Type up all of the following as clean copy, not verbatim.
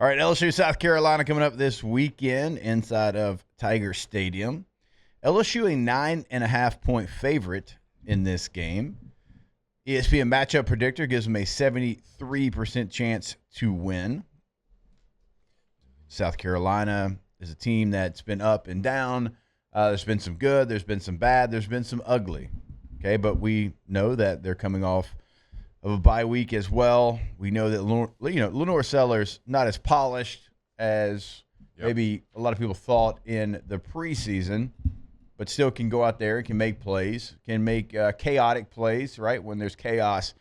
All right, LSU, South Carolina coming up this weekend inside of Tiger Stadium. LSU a 9.5-point favorite in this game. ESPN matchup predictor gives them a 73% chance to win. South Carolina is a team that's been up and down. There's been some good, there's been some bad, there's been some ugly. Okay, but we know that they're coming off of a bye week as well. We know that LaNorris Sellers not as polished as maybe a lot of people thought in the preseason, but still can go out there, can make plays, can make chaotic plays, right, when there's chaos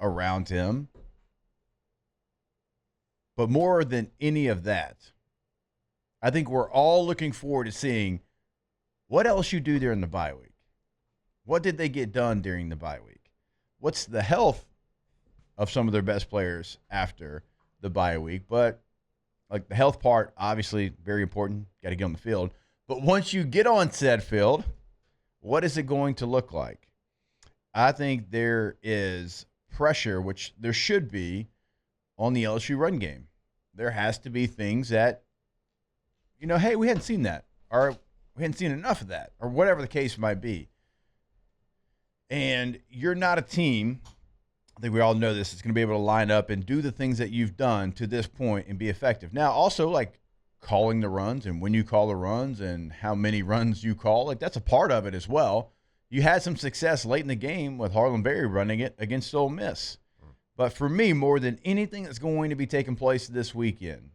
around him. But more than any of that, I think we're all looking forward to seeing what LSU do during the bye week. What did they get done during the bye week? What's the health of some of their best players after the bye week? But like the health part, obviously very important. Got to get on the field. But once you get on said field, what is it going to look like? I think there is pressure, which there should be, on the LSU run game. There has to be things that, hey, we hadn't seen that, or we hadn't seen enough of that, or whatever the case might be. And you're not a team, I think we all know this, is going to be able to line up and do the things that you've done to this point and be effective. Now, also, like, calling the runs and when you call the runs and how many runs you call, like, that's a part of it as well. You had some success late in the game with Harlan Berry running it against Ole Miss. But for me, more than anything that's going to be taking place this weekend,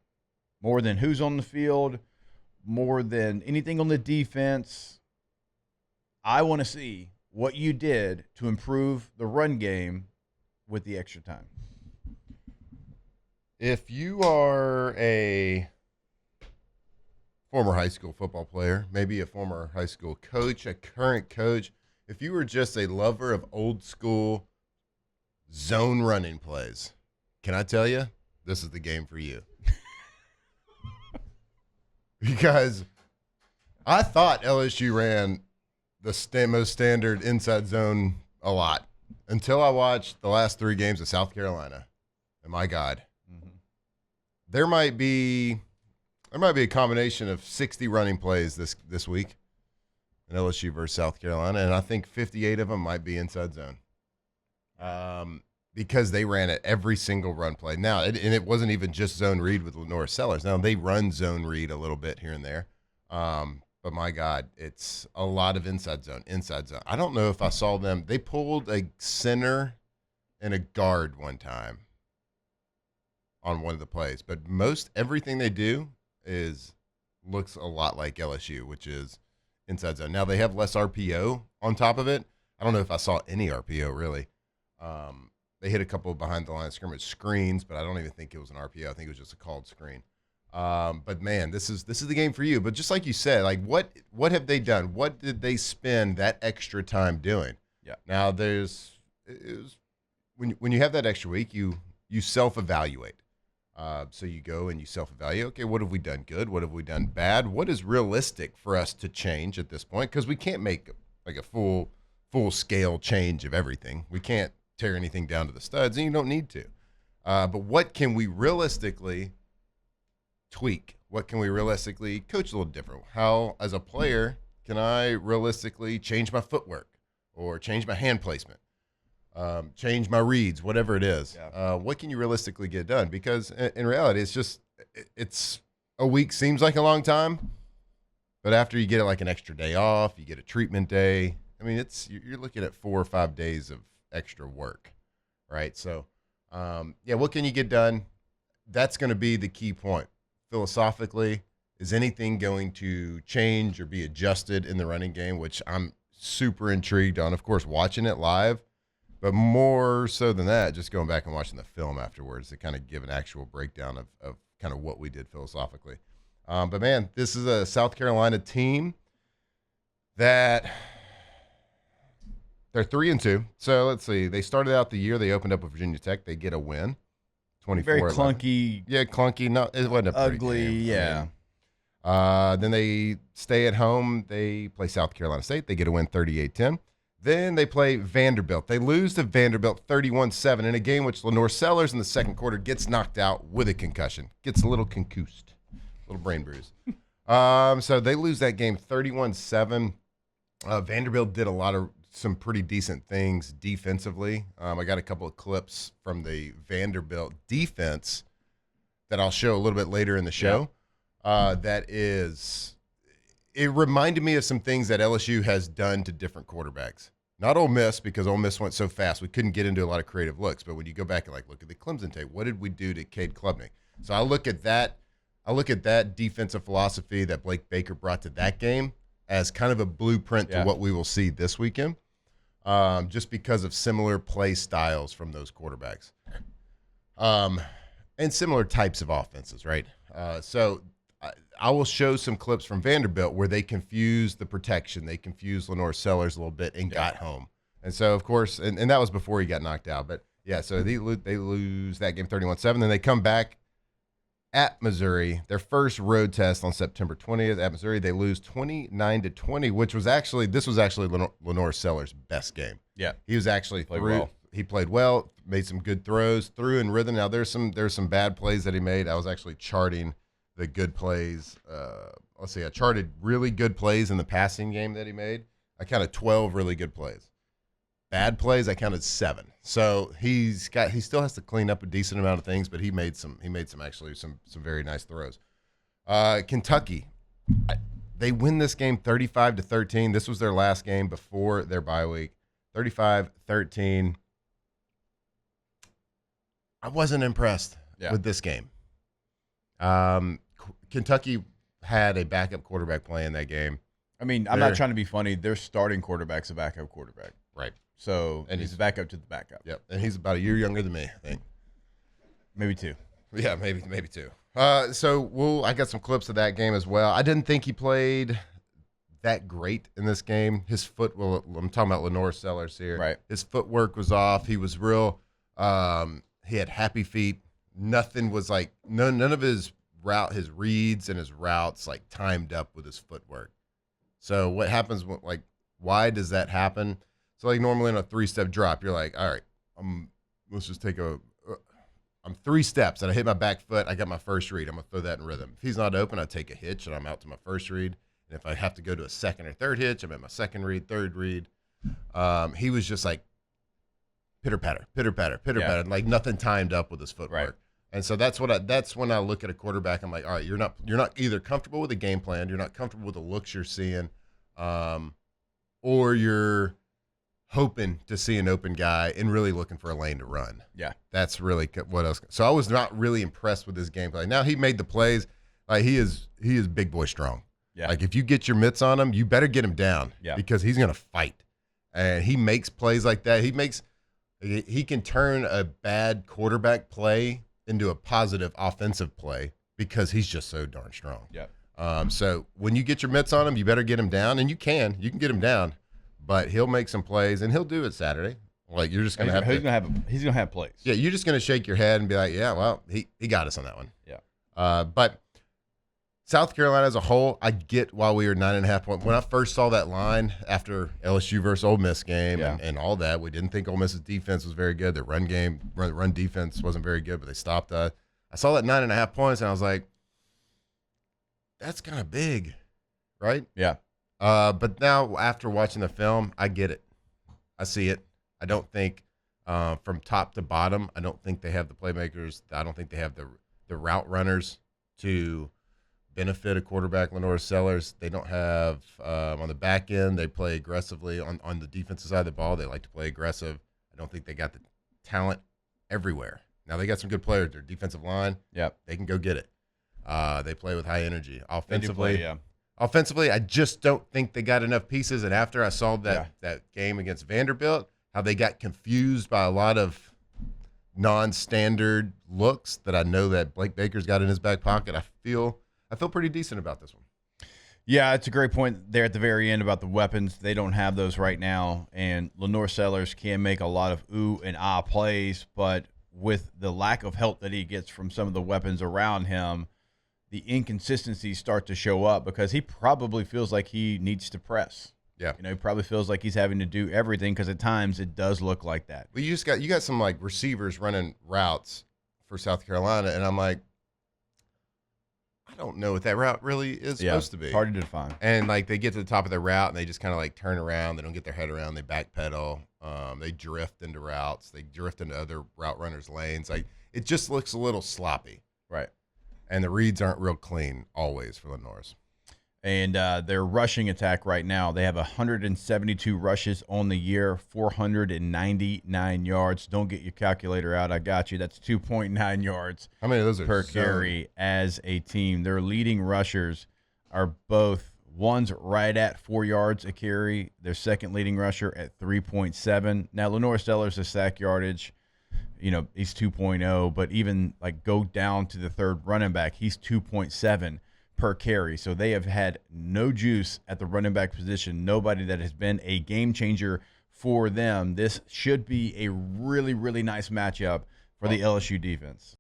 more than who's on the field, more than anything on the defense, I want to see what you did to improve the run game with the extra time. If you are a former high school football player, maybe a former high school coach, a current coach, if you were just a lover of old school zone running plays, can I tell you, this is the game for you. Because I thought LSU ran the most standard inside zone a lot until I watched the last 3 games of South Carolina. And my God, there might be a combination of 60 running plays this week in LSU versus South Carolina, and I think 58 of them might be inside zone. Because they ran it every single run play. Now, and it wasn't even just zone read with LaNorris Sellers. Now, they run zone read a little bit here and there. But, my God, it's a lot of inside zone. I don't know if I saw them. They pulled a center and a guard one time on one of the plays. But everything they do looks a lot like LSU, which is inside zone. Now, they have less RPO on top of it. I don't know if I saw any RPO, really. They hit a couple of behind-the-line scrimmage screens, but I don't even think it was an RPO. I think it was just a called screen. But, man, this is the game for you. But just like you said, like what have they done? What did they spend that extra time doing? Yeah. Now, when you have that extra week, you self-evaluate. So you go and you self-evaluate. Okay, what have we done good? What have we done bad? What is realistic for us to change at this point? Because we can't make like a full-scale change of everything. We can't tear anything down to the studs, and you don't need to. But what can we realistically tweak? What can we realistically coach a little different? How, as a player, can I realistically change my footwork or change my hand placement, change my reads, whatever it is? Yeah. What can you realistically get done? Because in reality, it's a week seems like a long time, but after you get like an extra day off, you get a treatment day. I mean, you're looking at 4 or 5 days of extra work, right? So, what can you get done? That's going to be the key point. Philosophically, is anything going to change or be adjusted in the running game, which I'm super intrigued on, of course, watching it live, but more so than that, just going back and watching the film afterwards to kind of give an actual breakdown of kind of what we did philosophically. But, man, this is a South Carolina team that – they're 3-2. So let's see. They started out the year. They opened up with Virginia Tech. They get a win. 24. Very clunky. Yeah, clunky. No, it wasn't a pretty Ugly. game. Yeah. Then they stay at home. They play South Carolina State. They get a win 38-10. Then they play Vanderbilt. They lose to Vanderbilt 31-7 in a game which LaNorris Sellers in the second quarter gets knocked out with a concussion. Gets a little concussed, little brain bruise. So they lose that game 31-7. Vanderbilt did some pretty decent things defensively. I got a couple of clips from the Vanderbilt defense that I'll show a little bit later in the show. It reminded me of some things that LSU has done to different quarterbacks. Not Ole Miss, because Ole Miss went so fast we couldn't get into a lot of creative looks. But when you go back and look at the Clemson tape, what did we do to Cade Klubnik? So I look at that defensive philosophy that Blake Baker brought to that game as kind of a blueprint to what we will see this weekend, just because of similar play styles from those quarterbacks, and similar types of offenses, right? So I will show some clips from Vanderbilt where they confused the protection. They confused LaNorris Sellers a little bit and got home. And so, of course, and that was before he got knocked out. But, yeah, so they lose that game 31-7. Then they come back at Missouri, their first road test on September 20th at Missouri. They lose 29-20, which was actually LaNorris Sellers' best game. Yeah. He was actually He played well, made some good throws, threw in rhythm. Now, there's some bad plays that he made. I was actually charting the good plays. Let's see, I charted really good plays in the passing game that he made. I counted 12 really good plays. Bad plays, I counted 7. So he still has to clean up a decent amount of things, but he made some very nice throws. Kentucky, they win this game 35-13. This was their last game before their bye week. 35-13. I wasn't impressed with this game. Kentucky had a backup quarterback playing that game. I mean, I'm not trying to be funny. Their starting quarterback's a backup quarterback. Right. So, and he's a backup to the backup. Yep. And he's about a year younger than me, I think. Maybe 2. Yeah, maybe 2. So I got some clips of that game as well. I didn't think he played that great in this game. I'm talking about LaNorris Sellers here. Right. His footwork was off. He was real. He had happy feet. Nothing was none of his reads and his routes timed up with his footwork. So what happens why does that happen? So normally in a 3-step drop, you're all right, let's just take I'm 3 steps and I hit my back foot. I got my first read. I'm gonna throw that in rhythm. If he's not open, I take a hitch and I'm out to my first read. And if I have to go to a second or third hitch, I'm at my second read, third read. He was just pitter patter, nothing timed up with his footwork. Right. And so that's when I look at a quarterback. I'm all right, you're not either comfortable with the game plan, you're not comfortable with the looks you're seeing, or you're hoping to see an open guy and really looking for a lane to run. Yeah, that's really what else. So I was not really impressed with his gameplay. Now he made the plays. He is big boy strong. Yeah, if you get your mitts on him, you better get him down. Yeah, because he's gonna fight, and he makes plays like that. He can turn a bad quarterback play into a positive offensive play because he's just so darn strong. Yeah. So when you get your mitts on him, you better get him down, and you can get him down, but he'll make some plays, and he'll do it Saturday. You're just gonna he's gonna have plays. Yeah, you're just gonna shake your head and be like, yeah, well, he got us on that one. Yeah. But South Carolina as a whole, I get why we were 9.5 points. When I first saw that line after LSU versus Ole Miss game and all that, we didn't think Ole Miss's defense was very good. Their run defense wasn't very good, but they stopped us. I saw that 9.5 points, and I was like, that's kind of big, right? Yeah. But now after watching the film, I get it. I see it. I don't think from top to bottom, I don't think they have the playmakers. I don't think they have the route runners to benefit a quarterback, LaNorris Sellers. They don't have on the back end. They play aggressively on the defensive side of the ball. They like to play aggressive. I don't think they got the talent everywhere. Now they got some good players. Their defensive line, they can go get it. They play with high energy. Offensively, I just don't think they got enough pieces. And after I saw that game against Vanderbilt, how they got confused by a lot of non-standard looks that I know that Blake Baker's got in his back pocket, I feel pretty decent about this one. Yeah, it's a great point there at the very end about the weapons. They don't have those right now, and LaNorris Sellers can make a lot of ooh and ah plays, but with the lack of help that he gets from some of the weapons around him, the inconsistencies start to show up because he probably feels like he needs to press. Yeah. You know, he probably feels like he's having to do everything because at times it does look like that. Well, you got some like receivers running routes for South Carolina, and I'm like, I don't know what that route really is supposed to be. Hard to define. And like they get to the top of the route and they just kind of like turn around. They don't get their head around. They backpedal. They drift into routes. They drift into other route runners' lanes. Like it just looks a little sloppy. Right. And the reads aren't real clean always for LaNorris. And their rushing attack right now, they have 172 rushes on the year, 499 yards. Don't get your calculator out. I got you. That's 2.9 yards How many of those are per carry as a team. Their leading rushers are both, one's right at 4 yards a carry. Their second leading rusher at 3.7. Now, LaNorris Steller's a sack yardage. You know, he's 2.0, but even like go down to the third running back, he's 2.7 per carry. So they have had no juice at the running back position. Nobody that has been a game changer for them. This should be a really, really nice matchup for the LSU defense.